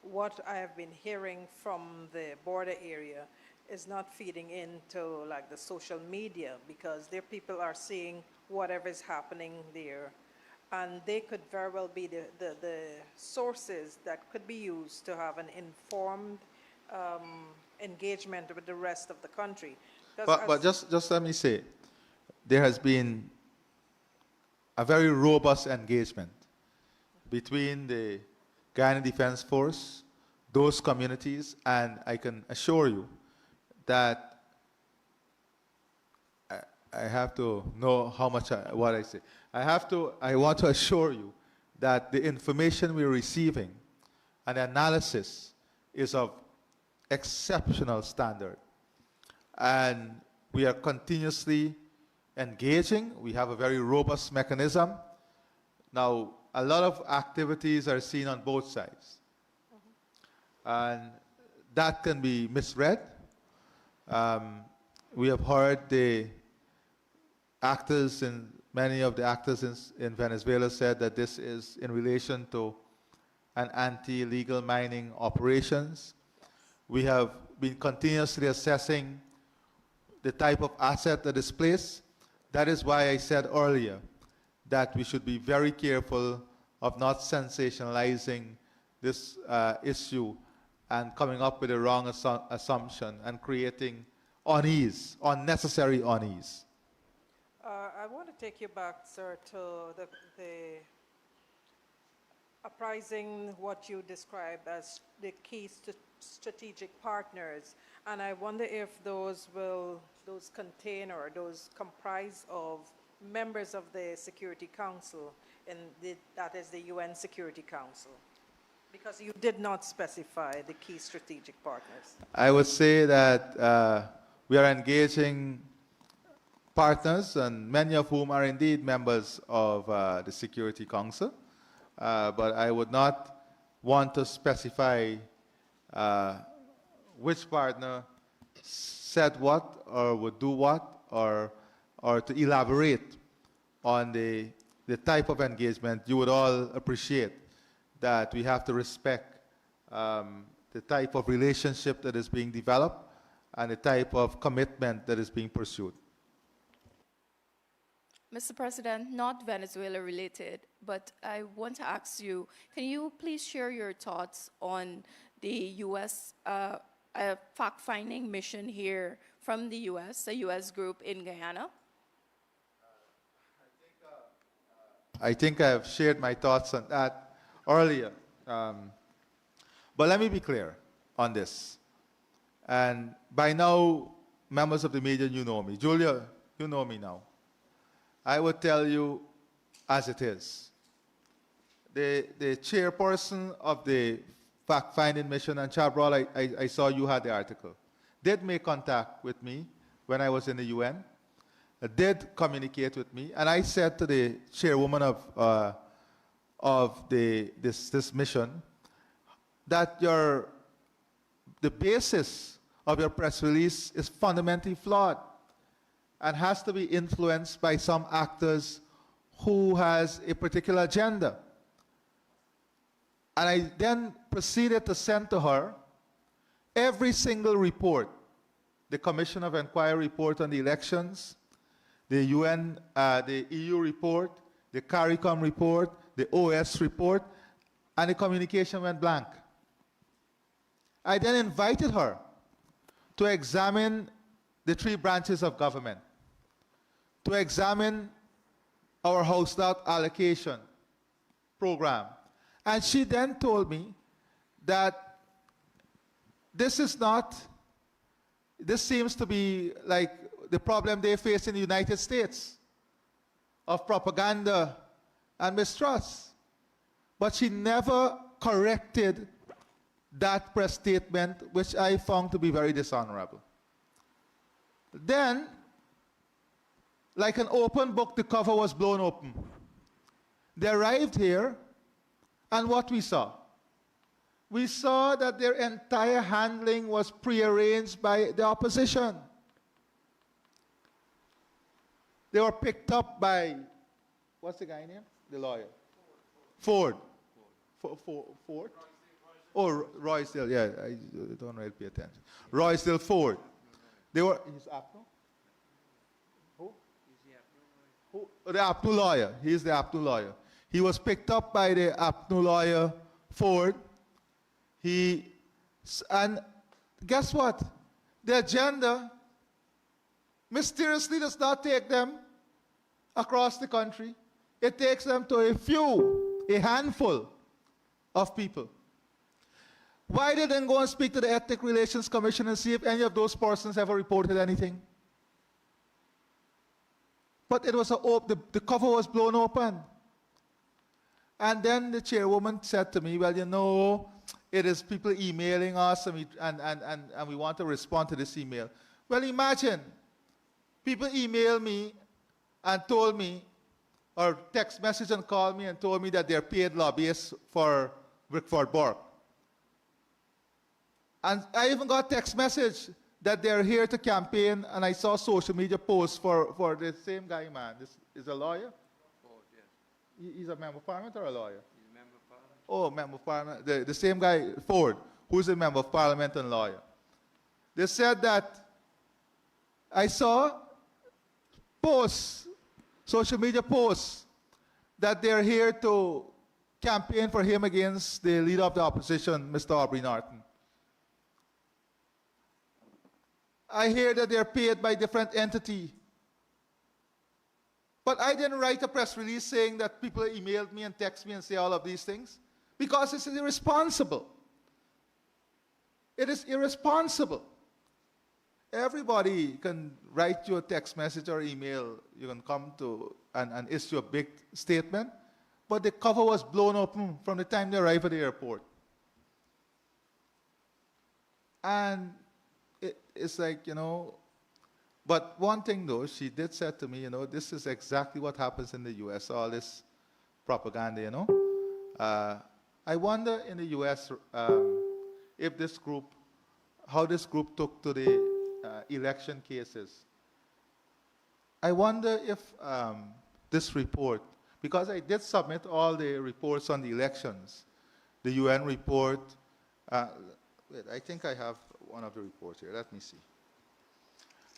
what I have been hearing from the border area is not feeding into like the social media, because their people are seeing whatever is happening there, and they could very well be the sources that could be used to have an informed engagement with the rest of the country. But just let me say, there has been a very robust engagement between the Guyana Defense Force, those communities, and I can assure you that I have to know how much what I say. I want to assure you that the information we're receiving and the analysis is of exceptional standard. And we are continuously engaging. We have a very robust mechanism. Now, a lot of activities are seen on both sides. And that can be misread. We have heard the actors, many of the actors in Venezuela said that this is in relation to an anti-illegal mining operations. We have been continuously assessing the type of asset that is placed. That is why I said earlier that we should be very careful of not sensationalizing this issue and coming up with a wrong assumption and creating unease, unnecessary unease. I want to take you back, sir, to the uprising, what you described as the key strategic partners. And I wonder if those contain or those comprise of members of the Security Council, that is the UN Security Council, because you did not specify the key strategic partners. I would say that we are engaging partners, and many of whom are indeed members of the Security Council, but I would not want to specify which partner said what or would do what, or to elaborate on the type of engagement. You would all appreciate that we have to respect the type of relationship that is being developed and the type of commitment that is being pursued. Mr. President, not Venezuela related, but I want to ask you, can you please share your thoughts on the U.S. Fact-finding mission here from the U.S., a U.S. group in Guyana? I think I've shared my thoughts on that earlier. But let me be clear on this. And by now, members of the media, you know me. Julia, you know me now. I would tell you as it is. The chairperson of the fact-finding mission, and Chabrol, I saw you had the article, did make contact with me when I was in the UN, did communicate with me, and I said to the chairwoman of this mission that the basis of your press release is fundamentally flawed and has to be influenced by some actors who has a particular agenda. And I then proceeded to send to her every single report, the Commission of Inquiry report on the elections, the UN, the EU report, the CARICOM report, the OS report, and the communication went blank. I then invited her to examine the 3 branches of government, to examine our housed out allocation program. And she then told me that this seems to be like the problem they face in the United States of propaganda and mistrust. But she never corrected that press statement, which I found to be very dishonorable. Then, like an open book, the cover was blown open. They arrived here, and what we saw? We saw that their entire handling was prearranged by the opposition. They were picked up by, what's the guy name? The lawyer. Ford. Ford? Oh, Roysdale, yeah, I don't really pay attention. Roysdale Ford. They were, he's APNO? Who? Who? The APNO lawyer. He's the APNO lawyer. He was picked up by the APNO lawyer, Ford. And guess what? The agenda mysteriously does not take them across the country. It takes them to a handful of people. Why didn't go and speak to the Ethnic Relations Commission and see if any of those persons ever reported anything? But it was the cover was blown open. And then the chairwoman said to me, well, you know, it is people emailing us and we want to respond to this email. Well, imagine, people email me and told me, or text message and call me and told me that they're paid lobbyists for Rickford Bork. And I even got text message that they're here to campaign, and I saw social media posts for the same guy, man. This is a lawyer? He's a member of parliament or a lawyer? He's a member of parliament. Oh, member of parliament. The same guy, Ford, who's a member of parliament and lawyer. They said that I saw posts, social media posts, that they're here to campaign for him against the leader of the opposition, Mr. Aubrey Norton. I hear that they're paid by different entity. But I didn't write a press release saying that people emailed me and text me and say all of these things because it's irresponsible. It is irresponsible. Everybody can write you a text message or email. You can come to and issue a big statement. But the cover was blown open from the time they arrived at the airport. And it's like, you know, but one thing though, she did say to me, you know, this is exactly what happens in the US, all this propaganda, you know. I wonder in the US if this group, how this group took to the election cases. I wonder if this report, because I did submit all the reports on the elections, the UN report, wait, I think I have one of the reports here, let me see.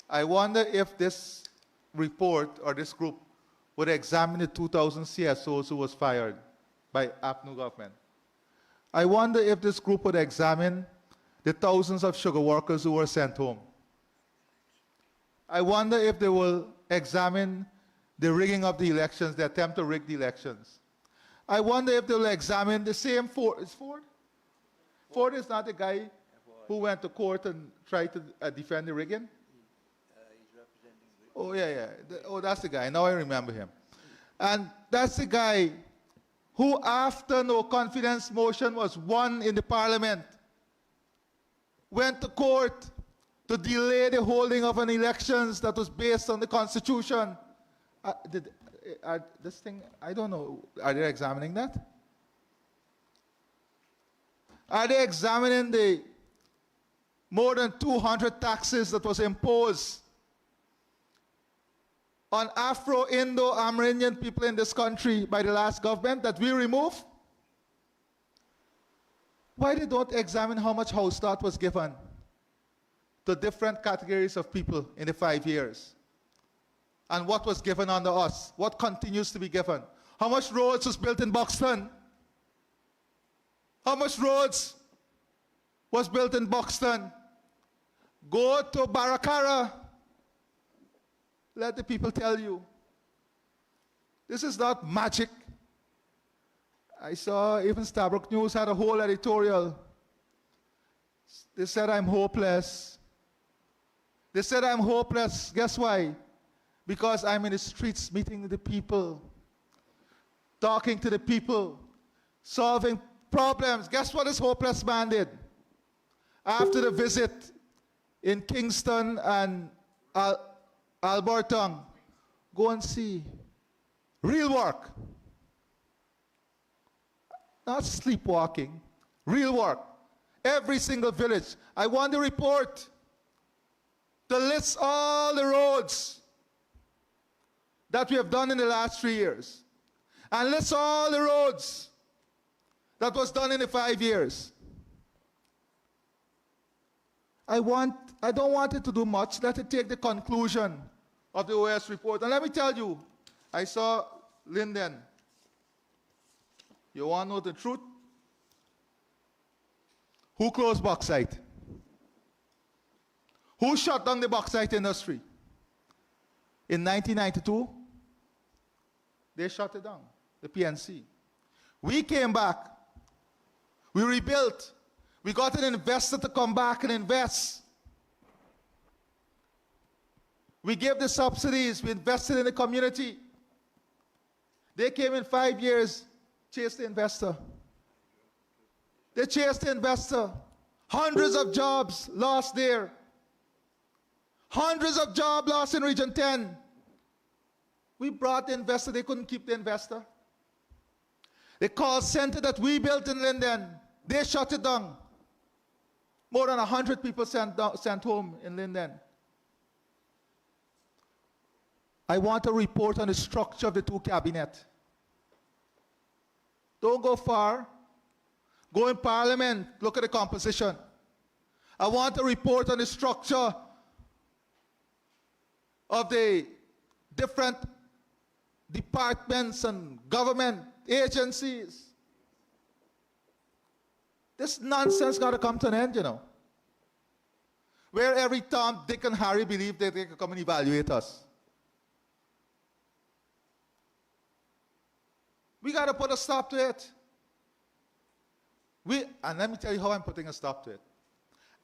I wonder if this report or this group would examine the 2,000 CSOs who was fired by APNU government. I wonder if this group would examine the thousands of sugar workers who were sent home. I wonder if they will examine the rigging of the elections, the attempt to rig the elections. I wonder if they will examine the same Ford. Is Ford? Ford is not the guy who went to court and tried to defend the rigging? Oh, yeah. Oh, that's the guy. Now I remember him. And that's the guy who, after no confidence motion was won in the parliament, went to court to delay the holding of an elections that was based on the Constitution. This thing, I don't know. Are they examining that? Are they examining the more than 200 taxes that was imposed on Afro-Indo-Amerindian people in this country by the last government that we removed? Why they don't examine how much house start was given to different categories of people in the 5 years? And what was given under us? What continues to be given? How much roads was built in Buxton? How much roads was built in Buxton? Go to Baracara. Let the people tell you. This is not magic. I saw even Stabrook News had a whole editorial. They said I'm hopeless. They said I'm hopeless. Guess why? Because I'm in the streets meeting the people, talking to the people, solving problems. Guess what this hopeless man did? After the visit in Kingston and Alberton, go and see real work. Not sleepwalking, real work. Every single village. I want the report to list all the roads that we have done in the last 3 years. And list all the roads that was done in the 5 years. I don't want it to do much. Let it take the conclusion of the OS report. And let me tell you, I saw Linden. You want to know the truth? Who closed bauxite? Who shut down the bauxite industry? In 1992, they shut it down, the PNC. We came back. We rebuilt. We got an investor to come back and invest. We gave the subsidies. We invested in the community. They came in 5 years, chased the investor. They chased the investor. Hundreds of jobs lost there. Hundreds of jobs lost in Region 10. We brought the investor. They couldn't keep the investor. The call center that we built in Linden, they shut it down. More than 100 people sent home in Linden. I want a report on the structure of the two cabinets. Don't go far. Go in Parliament, look at the composition. I want a report on the structure of the different departments and government agencies. This nonsense got to come to an end, you know. where every Tom, Dick, and Harry believe that they can come and evaluate us. We got to put a stop to it. And let me tell you how I'm putting a stop to it.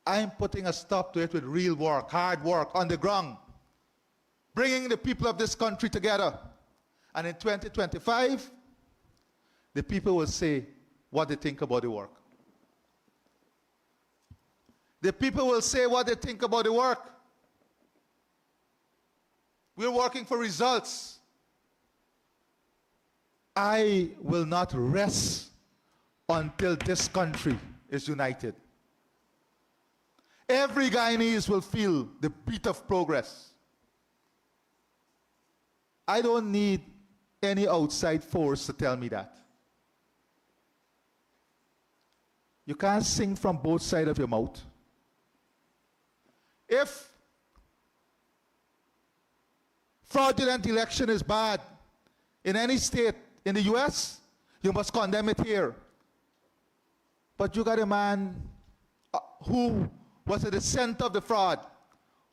I'm putting a stop to it with real work, hard work, on the ground, bringing the people of this country together. And in 2025, the people will say what they think about the work. The people will say what they think about the work. We're working for results. I will not rest until this country is united. Every Guyanese will feel the beat of progress. I don't need any outside force to tell me that. You can't sing from both sides of your mouth. If fraudulent election is bad in any state in the US, you must condemn it here. But you got a man who was at the center of the fraud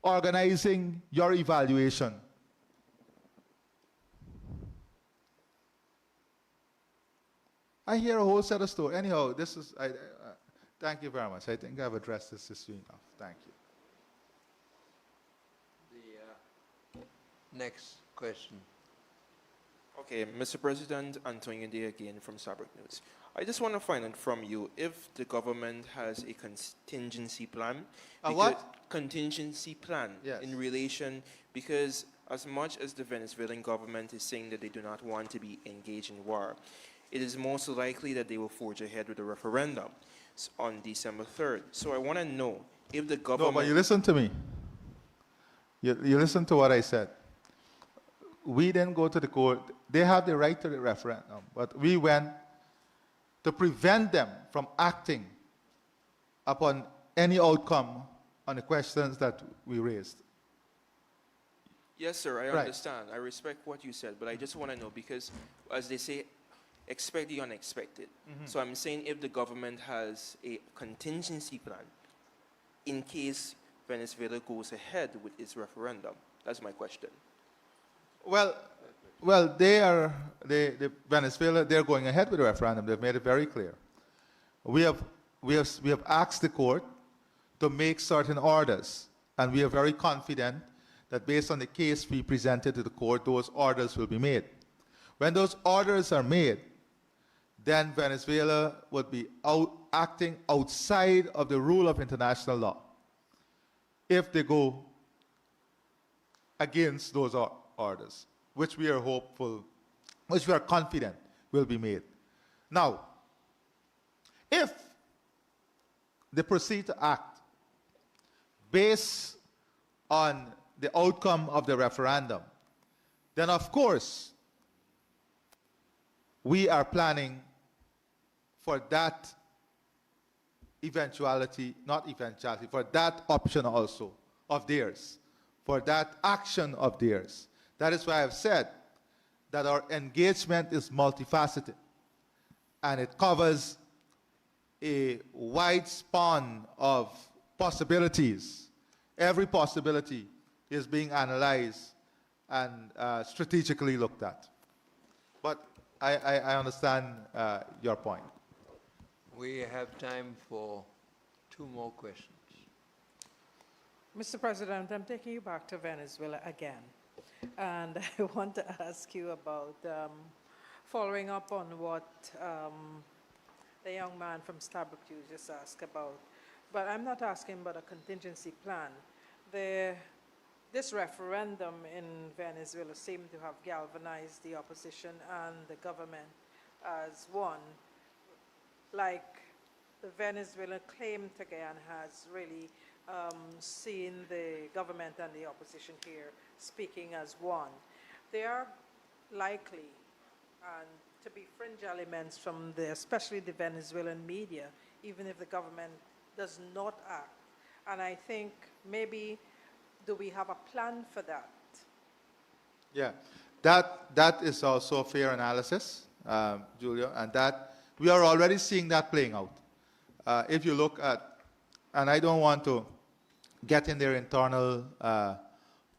organizing your evaluation. I hear a whole set of stories. Anyhow, this is, thank you very much. I think I've addressed this issue enough. Thank you. Next question. Okay, Mr. President, Antonio Day again from Sabric News. I just want to find out from you if the government has a contingency plan. A what? Contingency plan. Yes. In relation, because as much as the Venezuelan government is saying that they do not want to be engaged in war, it is most likely that they will forge ahead with a referendum on December 3rd. So I want to know if the government... No, but you listen to me. You listen to what I said. We didn't go to the court. They have the right to the referendum, but we went to prevent them from acting upon any outcome on the questions that we raised. Yes, sir, I Right. understand. I respect what you said, but I just want to know because, as they say, expect the unexpected. So I'm saying if the government has a contingency plan in case Venezuela goes ahead with its referendum. That's my question. Well, Venezuela, they're going ahead with the referendum. They've made it very clear. We have asked the court to make certain orders, and we are very confident that based on the case we presented to the court, those orders will be made. When those orders are made, then Venezuela would be acting outside of the rule of international law if they go against those orders, which we are hopeful, which we are confident will be made. Now, if they proceed to act based on the outcome of the referendum, then of course, we are planning for that eventuality, not eventuality, for that option also of theirs, for that action of theirs. That is why I've said that our engagement is multifaceted and it covers a wide span of possibilities. Every possibility is being analyzed and strategically looked at. But I understand your point. We have time for 2 more questions. Mr. President, I'm taking you back to Venezuela again. And I want to ask you about following up on what the young man from Starbucks just asked about. But I'm not asking about a contingency plan. This referendum in Venezuela seemed to have galvanized the opposition and the government as one. Like the Venezuelan claim to Guyana has really seen the government and the opposition here speaking as one. There are likely to be fringe elements from especially the Venezuelan media, even if the government does not act. And I think maybe, do we have a plan for that? Yeah, that is also a fair analysis, Julia, and that we are already seeing that playing out. If you look at, and I don't want to getting their internal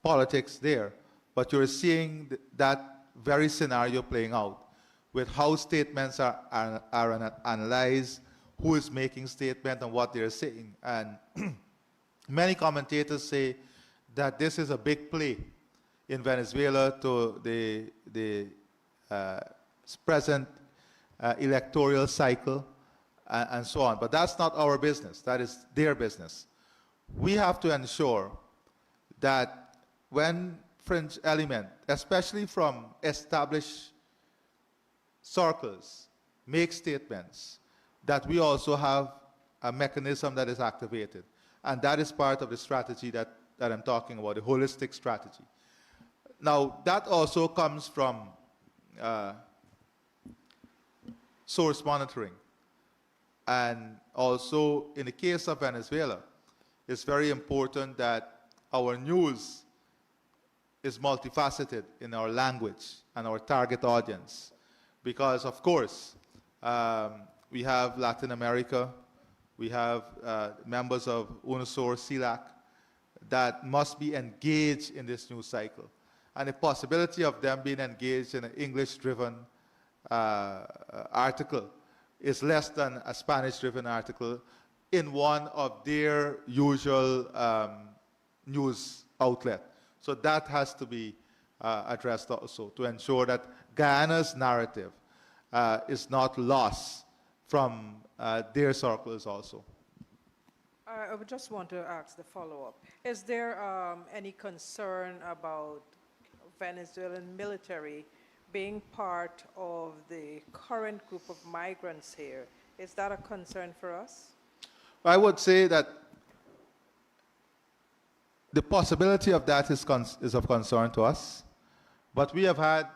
politics there. But you're seeing that very scenario playing out with how statements are analyzed, who is making statements and what they're saying. And many commentators say that this is a big play in Venezuela to the present electoral cycle and so on. But that's not our business. That is their business. We have to ensure that when fringe element, especially from established circles, make statements, that we also have a mechanism that is activated. And that is part of the strategy that I'm talking about, the holistic strategy. Now, that also comes from source monitoring. And also, in the case of Venezuela, it's very important that our news is multifaceted in our language and our target audience. Because, of course, we have Latin America, we have members of UNSOR, CELAC, that must be engaged in this news cycle. And the possibility of them being engaged in an English-driven article is less than a Spanish-driven article in one of their usual news outlet. So that has to be addressed also to ensure that Guyana's narrative is not lost from their circles also. I would just want to ask the follow-up. Is there any concern about Venezuelan military being part of the current group of migrants here? Is that a concern for us? I would say that the possibility of that is of concern to us. But we have had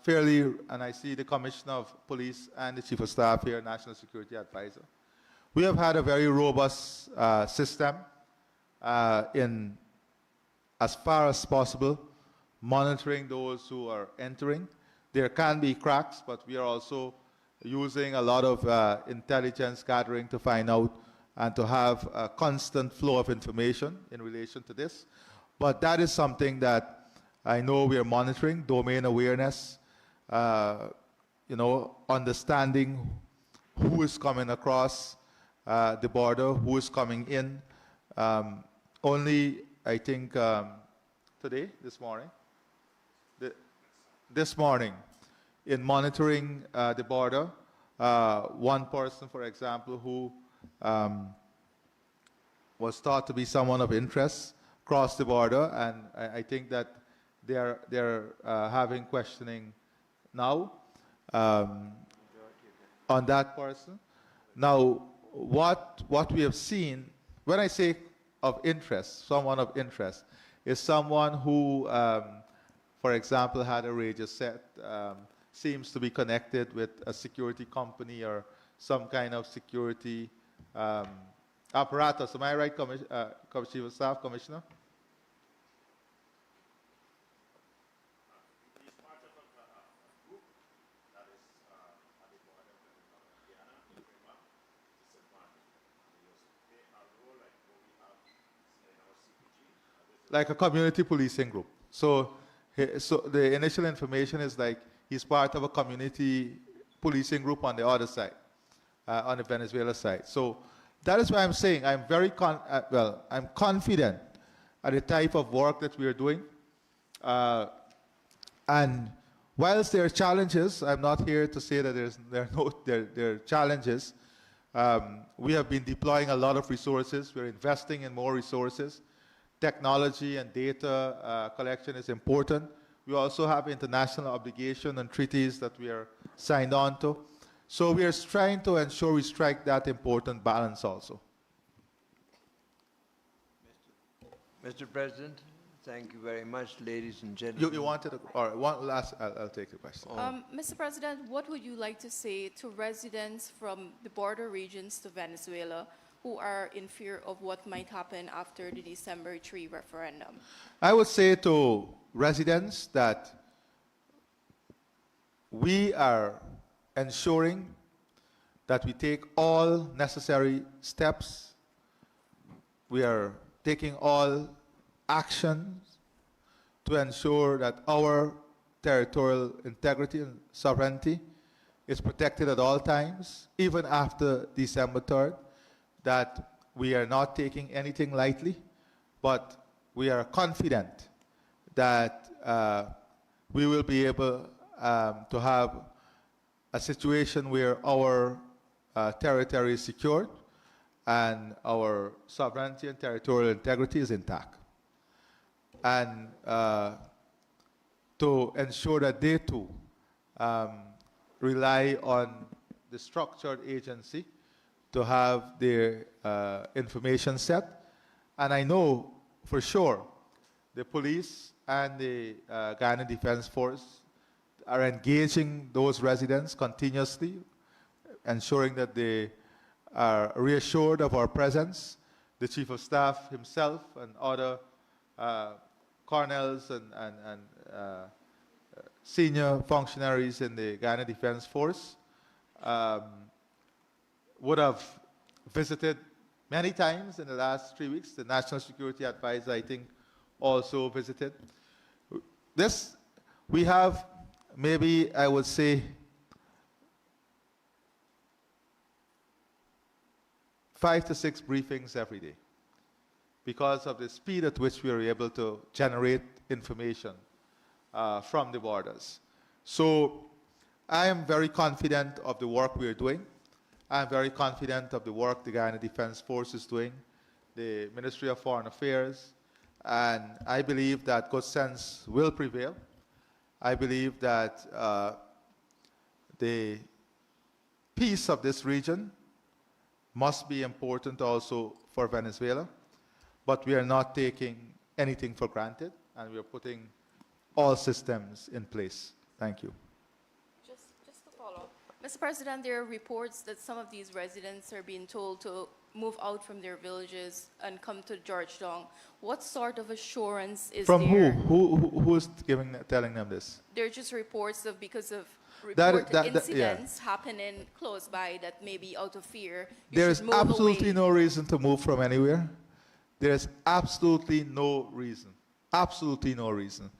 fairly, and I see the Commissioner of Police and the Chief of Staff here, National Security Advisor. We have had a very robust system in, as far as possible, monitoring those who are entering. There can be cracks, but we are also using a lot of intelligence gathering to find out and to have a constant flow of information in relation to this. But that is something that I know we are monitoring, domain awareness, understanding who is coming across the border, who is coming in. Only, I think, this morning, in monitoring the border, one person, for example, who was thought to be someone of interest crossed the border, and I think that they're having questioning now on that person. Now, what we have seen, when I say of interest, someone of interest, is someone who, for example, had a radio set, seems to be connected with a security company or some kind of security apparatus. Am I right, Chief of Staff, Commissioner? Like a community policing group. So the initial information is like he's part of a community policing group on the other side, on the Venezuela side. So that is why I'm saying I'm very I'm confident at the type of work that we are doing. And whilst there are challenges, I'm not here to say that there are challenges. We have been deploying a lot of resources. We're investing in more resources. Technology and data collection is important. We also have international obligations and treaties that we are signed on to. So we are trying to ensure we strike that important balance also. Mr. President, thank you very much, ladies and gentlemen. You wanted to, all right, one last, I'll take the question. Mr. President, what would you like to say to residents from the border regions to Venezuela who are in fear of what might happen after the December 3 referendum? I would say to residents that we are ensuring that we take all necessary steps. We are taking all actions to ensure that our territorial integrity and sovereignty is protected at all times, even after December 3rd, that we are not taking anything lightly, but we are confident that we will be able to have a situation where our territory is secured and our sovereignty and territorial integrity is intact. And to ensure that they too rely on the structured agency to have their information set. And I know for sure the police and the Guyana Defense Force are engaging those residents continuously, ensuring that they are reassured of our presence. The Chief of Staff himself and other colonels and senior functionaries in the Guyana Defense Force would have visited many times in the last 3 weeks. The National Security Advisor, I think, also visited. This, we have maybe, I would say, 5 to 6 briefings every day because of the speed at which we are able to generate information from the borders. So I am very confident of the work we are doing. I am very confident of the work the Guyana Defense Force is doing, the Ministry of Foreign Affairs, and I believe that good sense will prevail. I believe that the peace of this region must be important also for Venezuela, but we are not taking anything for granted, and we are putting all systems in place. Thank you. Just to follow up. Mr. President, there are reports that some of these residents are being told to move out from their villages and come to Georgetown. What sort of assurance is From there? who's telling them this? There are just reports of because of That- reported that- yeah. incidents happening close by that maybe out of fear you There is should move absolutely away. no reason to move from anywhere. There is absolutely no reason. Absolutely no reason.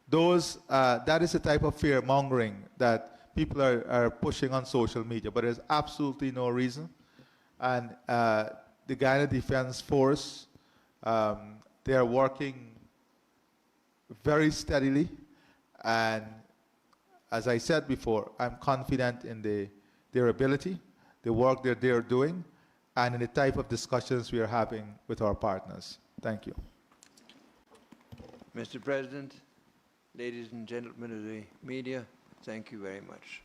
Those, that is the type of fear mongering that people are pushing on social media, but there's absolutely no reason. And the Guyana Defense Force, they are working very steadily. And as I said before, I'm confident in their ability, the work that they're doing, and in the type of discussions we are having with our partners. Thank you. Mr. President, ladies and gentlemen of the media, thank you very much.